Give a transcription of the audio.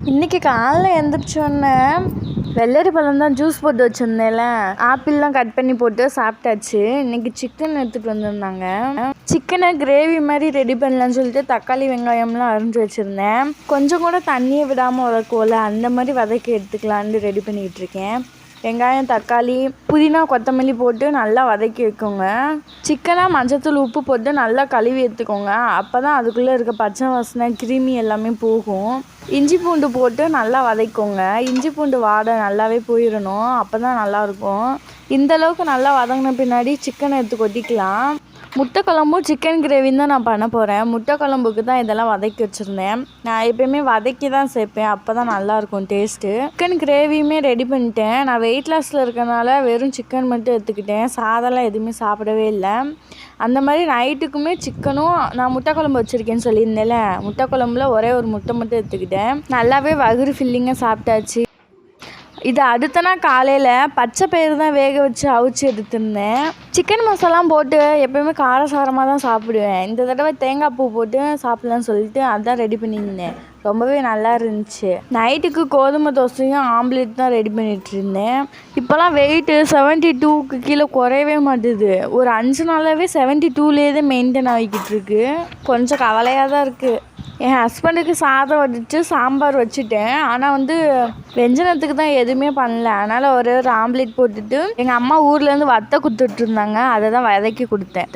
இன்னைக்கு காலைல எந்திரிச்சோன்னே வெள்ளரி பழம் தான் ஜூஸ் போட்டு வச்சுருந்தேன்ல, ஆப்பிள்லாம் கட் பண்ணி போட்டு சாப்பிட்டாச்சு. இன்னைக்கு சிக்கன் எடுத்துகிட்டு வந்திருந்தாங்க. சிக்கனை கிரேவி மாதிரி ரெடி பண்ணலான்னு சொல்லிட்டு தக்காளி வெங்காயம்லாம் அரிஞ்சு வச்சுருந்தேன். கொஞ்சம் கூட தண்ணியை விடாமல் வதக்குவோல, அந்த மாதிரி வதக்கி எடுத்துக்கலான்னு ரெடி பண்ணிகிட்டு இருக்கேன். வெங்காயம், தக்காளி, புதினா, கொத்தமல்லி போட்டு நல்லா வதக்கி வைக்கோங்க. சிக்கனாக மஞ்சத்தூள், உப்பு போட்டு நல்லா கழுவி எடுத்துக்கோங்க. அப்போ தான் அதுக்குள்ளே இருக்க பச்சை வாசனை, கிருமி எல்லாமே போகும். இஞ்சி பூண்டு போட்டு நல்லா வதக்கோங்க. இஞ்சி பூண்டு வாடை நல்லாவே போயிடணும், அப்போ தான் நல்லாயிருக்கும். இந்தளவுக்கு நல்லா வதங்கின பின்னாடி சிக்கனை எடுத்து கொட்டிக்கலாம். முட்டை குழம்பும் சிக்கன் கிரேவின்னு தான் நான் பண்ண போகிறேன். முட்டை குழம்புக்கு தான் இதெல்லாம் வதக்கி வச்சுருந்தேன். நான் எப்போயுமே வதக்கி தான் சேர்ப்பேன், அப்போ தான் நல்லாயிருக்கும் டேஸ்ட்டு. சிக்கன் கிரேவியுமே ரெடி பண்ணிட்டேன். நான் வெயிட் லாஸில் இருக்கனால வெறும் சிக்கன் மட்டும் எடுத்துக்கிட்டேன். சாதம்லாம் எதுவுமே சாப்பிடவே இல்லை. அந்த மாதிரி நைட்டுக்குமே சிக்கனும் நான் முட்டை குழம்பு வச்சுருக்கேன்னு சொல்லியிருந்தேன்ல, முட்டை குழம்புல ஒரே ஒரு முட்டை மட்டும் எடுத்துக்கிட்டேன். நல்லாவே வயிறு ஃபில்லிங்காக சாப்பிட்டாச்சு. இது அடுத்த நாள் காலையில் பச்சை பயிறு தான் வேக வச்சு அவிச்சு எடுத்துருந்தேன். சிக்கன் மசாலாம் போட்டு எப்போயுமே காரசாரமாக தான் சாப்பிடுவேன். இந்த தடவை தேங்காய் பூ போட்டு சாப்பிட்லான்னு சொல்லிட்டு அதான் ரெடி பண்ணியிருந்தேன். ரொம்பவே நல்லா இருந்துச்சு. நைட்டுக்கு கோதுமை தோசையும் ஆம்லேட் தான் ரெடி பண்ணிகிட்டு இருந்தேன். இப்போலாம் வெயிட்டு 72க்கு கீழே குறையவே மாட்டுது. ஒரு 5 நாளாகவே 72லேயே தான் மெயின்டைன் ஆகிக்கிட்டு இருக்கு. கொஞ்சம் கவலையாக தான் இருக்குது. என் ஹஸ்பண்டுக்கு சாதம் வடித்து சாம்பார் வச்சுட்டேன். ஆனால் வெஞ்சனத்துக்கு தான் எதுவுமே பண்ணல. அதனால் ஒரு ஆம்லேட் போட்டுட்டு எங்கள் அம்மா ஊர்லேருந்து வத்தை கொடுத்துட்ருந்தாங்க, அதை தான் வதக்கி கொடுத்தேன்.